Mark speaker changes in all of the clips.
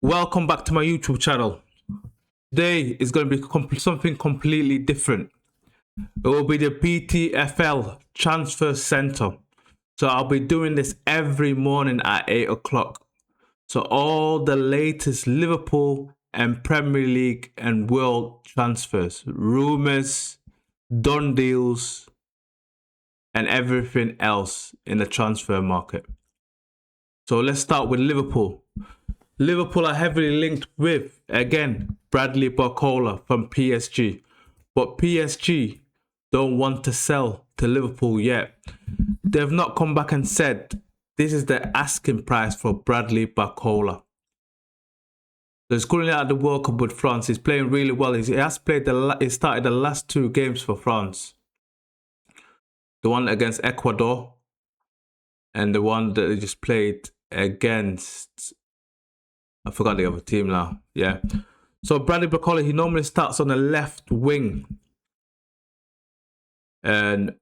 Speaker 1: Welcome back to my YouTube channel. Today is going to be something completely different. It will be the BTFL Transfer Centre. So I'll be doing this every morning at 8 o'clock. So all the latest Liverpool and Premier League and world transfers, rumours, done deals, and everything else in the transfer market. So let's start with Liverpool. Liverpool are heavily linked with, again, Bradley Barcola from PSG. But PSG don't want to sell to Liverpool yet. They've not come back and said this is the asking price for Bradley Barcola. So he's currently at the World Cup with France. He's playing really well. He started the last two games for France. The one against Ecuador and the one that they just played against, I forgot the other team now. Yeah. So Bradley Barcola, he normally starts on the left wing. But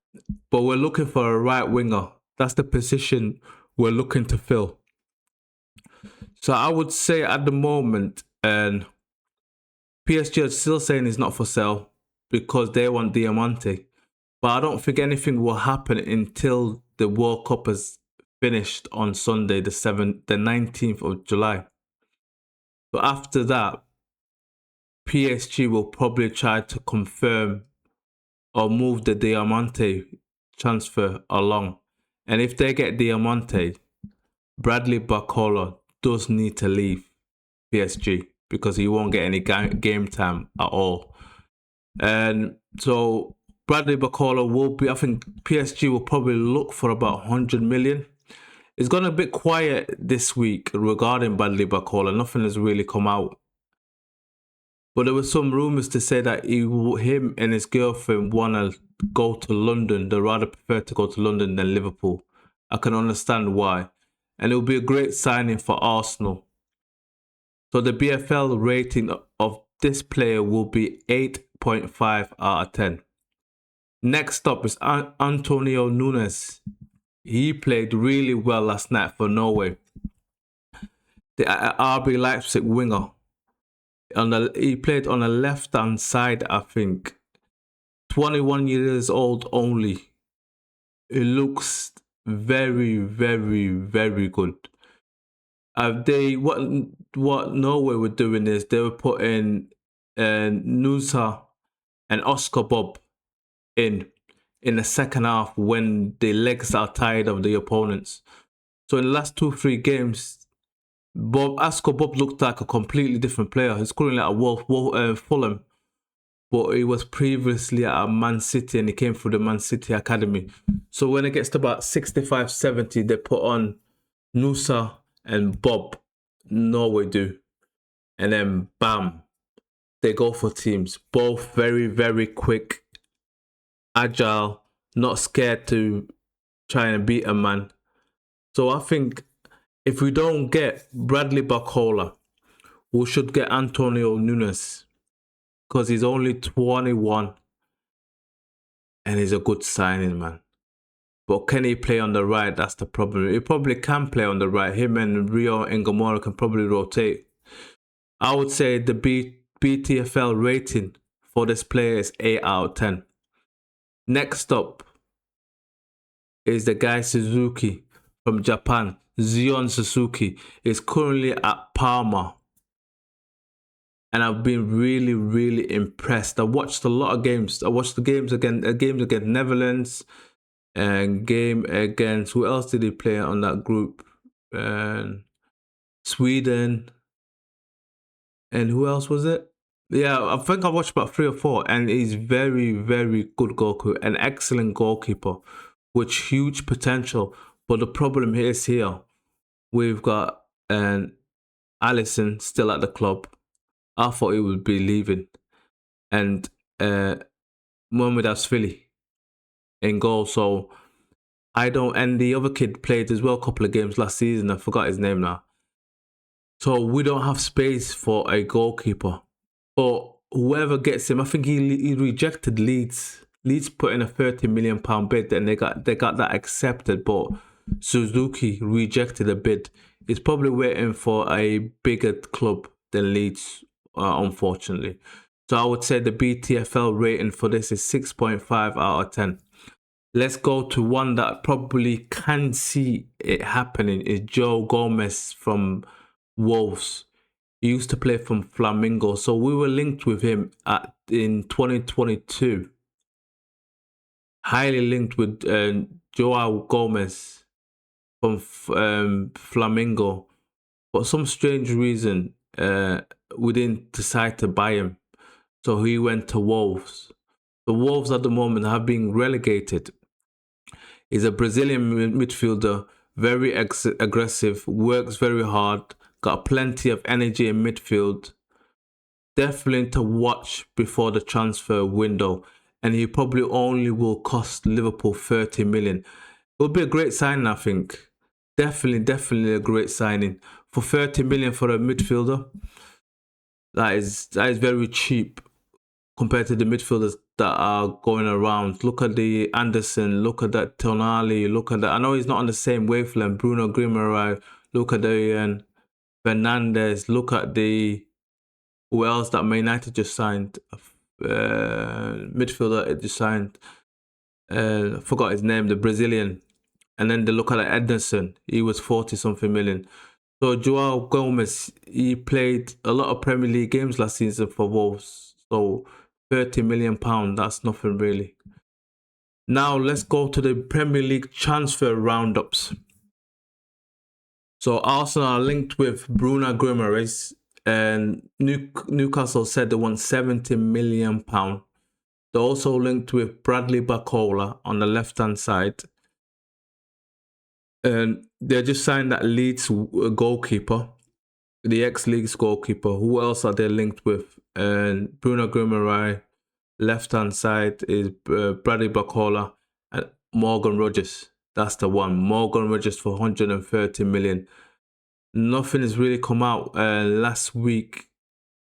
Speaker 1: we're looking for a right winger. That's the position we're looking to fill. So I would say at the moment, PSG are still saying he's not for sale because they want Diamante. But I don't think anything will happen until the World Cup is finished on Sunday, the 19th of July. But after that, PSG will probably try to confirm or move the Diamante transfer along. And if they get Diamante, Bradley Barcola does need to leave PSG because he won't get any game time at all. And so Bradley Barcola will be, I think PSG will probably look for about 100 million. It's gone a bit quiet this week regarding Bradley Barcola. Nothing has really come out. But there were some rumours to say that him and his girlfriend want to go to London. They rather prefer to go to London than Liverpool. I can understand why. And it will be a great signing for Arsenal. So the BFL rating of this player will be 8.5 out of 10. Next up is Antonio Nunes. He played really well last night for Norway. The RB Leipzig winger. He played on the left-hand side, I think. 21 years old only. It looks very, very, very good. What Norway were doing is they were putting Nusa and Oscar Bob in the second half when the legs are tired of the opponents. So in the last 2-3 games, Oscar Bob looked like a completely different player. He's currently at Fulham, but he was previously at Man City and he came through the Man City Academy. So when it gets to about 65, 70, they put on Nusa and Bob, Norway do. And then bam, they go for teams. Both very, very quick, agile, not scared to try and beat a man. So I think if we don't get Bradley Barcola, we should get Antonio Nunes because he's only 21 and he's a good signing, man. But can he play on the right? That's the problem. He probably can play on the right. Him and Rio and Guimarães can probably rotate. I would say the BTFL rating for this player is 8 out of 10. Next up is the guy Suzuki from Japan. Zion Suzuki is currently at Parma. And I've been really, really impressed. I watched a lot of games. I watched the games against Netherlands and game against, who else did he play on that group? Sweden. And who else was it? Yeah, I think I watched about 3 or 4. And he's very, very good goalkeeper. An excellent goalkeeper with huge potential. But the problem is here. We've got Alisson still at the club. I thought he would be leaving. And Mohamed Asfili in goal. So and the other kid played as well a couple of games last season. I forgot his name now. So we don't have space for a goalkeeper. But whoever gets him, I think he rejected Leeds. Leeds put in a £30 million bid and they got that accepted. But Suzuki rejected a bid. He's probably waiting for a bigger club than Leeds, unfortunately. So I would say the BTFL rating for this is 6.5 out of 10. Let's go to one that probably can see it happening. Is Joao Gomes from Wolves. He used to play from Flamengo. So we were linked with him in 2022. Highly linked with Joao Gomes from Flamengo. For some strange reason, we didn't decide to buy him. So he went to Wolves. The Wolves at the moment have been relegated. He's a Brazilian midfielder, very aggressive, works very hard, got plenty of energy in midfield. Definitely to watch before the transfer window. And he probably only will cost Liverpool 30 million. It will be a great signing, I think. Definitely a great signing. For 30 million for a midfielder, that is very cheap compared to the midfielders that are going around. Look at the Anderson, look at that Tonali, look at that. I know he's not on the same wavelength. Bruno Guimarães, look at the Fernandes, look at the who else that Man United just signed. Midfielder it just signed. Forgot his name, the Brazilian. And then they look at Ederson. He was 40-something million. So Joao Gomes, he played a lot of Premier League games last season for Wolves. So £30 million, that's nothing really. Now let's go to the Premier League transfer roundups. So Arsenal are linked with Bruno Guimarães, and Newcastle said they want £70 million. They're also linked with Bradley Barcola on the left-hand side. And they just signed that Leeds goalkeeper, the ex-Leeds goalkeeper. Who else are they linked with? And Bruno Guimarães. Left-hand side is Bradley Barcola and Morgan Rogers. That's the one. Morgan Rogers for 130 million. Nothing has really come out last week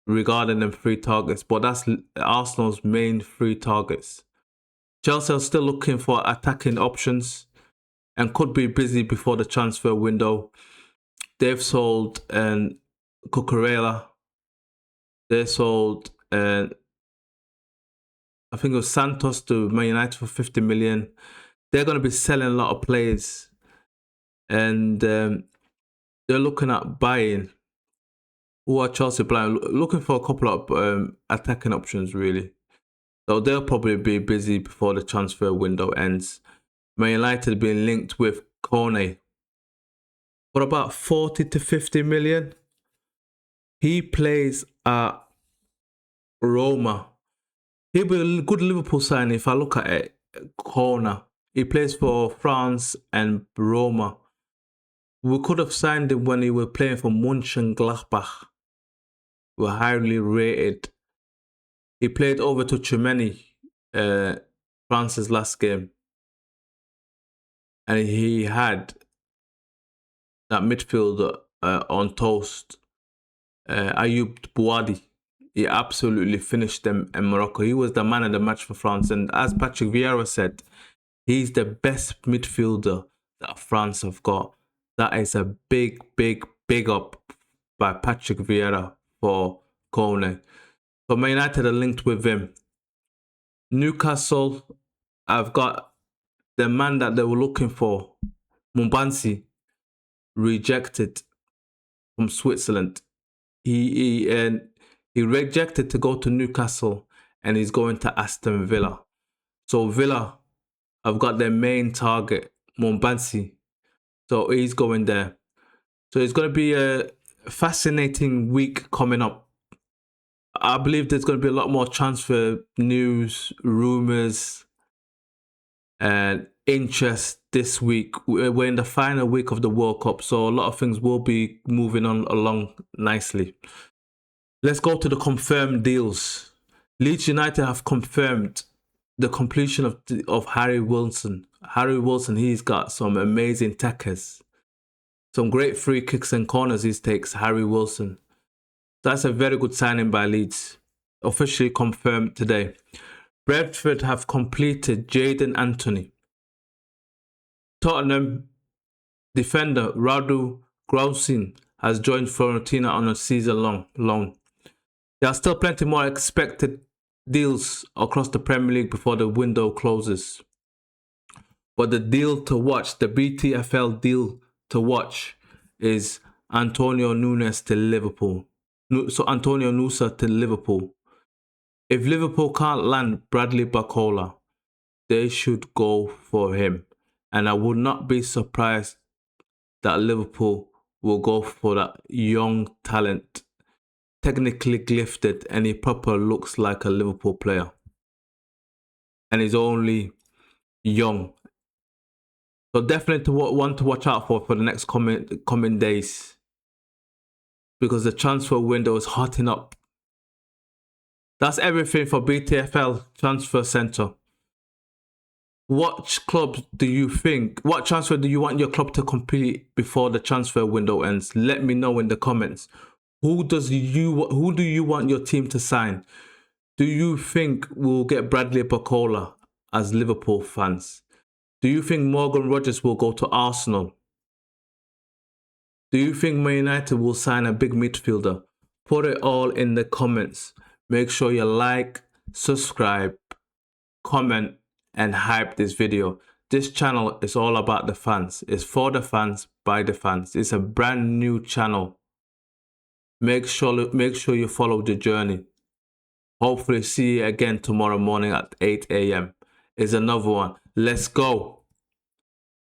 Speaker 1: regarding them free targets, but that's Arsenal's main free targets. Chelsea are still looking for attacking options and could be busy before the transfer window. They've sold Cucurella. They sold I think it was Santos to Man United for 50 million. They're going to be selling a lot of players. And they're looking at buying. Who are Chelsea buying? Looking for a couple of attacking options, really. So they'll probably be busy before the transfer window ends. Man United being linked with Kone for about 40 to 50 million. He plays at Roma. He'll be a good Liverpool signing if I look at it. Corner. He plays for France and Roma. We could have signed him when he was playing for Mönchengladbach. We're highly rated. He played over to Tchouaméni, France's last game. And he had that midfielder on toast. Ayoub Bouadi. He absolutely finished them in Morocco. He was the man of the match for France. And as Patrick Vieira said, he's the best midfielder that France have got. That is a big up by Patrick Vieira for Kone. So Man United are linked with him. Newcastle, I've got the man that they were looking for, Mumbansi, rejected from Switzerland. He rejected to go to Newcastle and he's going to Aston Villa. So Villa have got their main target, Mumbansi. So he's going there. So it's going to be a fascinating week coming up. I believe there's going to be a lot more transfer news, rumours, and interest this week. We're in the final week of the World Cup, so a lot of things will be moving on along nicely. Let's go to the confirmed deals. Leeds United have confirmed the completion of Harry Wilson. Harry Wilson, he's got some amazing tackers. Some great free kicks and corners he takes, Harry Wilson. That's a very good signing by Leeds. Officially confirmed today. Brentford have completed Jadon Anthony. Tottenham defender Radu Grousing has joined Fiorentina on a season-long loan. There are still plenty more expected deals across the Premier League before the window closes. But the deal to watch, the BTFL deal to watch, is Antonio Nunes to Liverpool. So Antonio Nusa to Liverpool. If Liverpool can't land Bradley Barcola, they should go for him. And I would not be surprised that Liverpool will go for that young talent, technically gifted, and he proper looks like a Liverpool player. And he's only young. So definitely one to watch out for the next coming days. Because the transfer window is hotting up. That's everything for BTFL Transfer Centre. What transfer do you want your club to complete before the transfer window ends? Let me know in the comments. Who do you want your team to sign? Do you think we'll get Bradley Barcola as Liverpool fans? Do you think Morgan Rogers will go to Arsenal? Do you think Man United will sign a big midfielder? Put it all in the comments. Make sure you like, subscribe, comment, and hype this video. This channel is all about the fans. It's for the fans, by the fans. It's a brand new channel. Make sure you follow the journey. Hopefully see you again tomorrow morning at 8 a.m. Is another one. Let's go.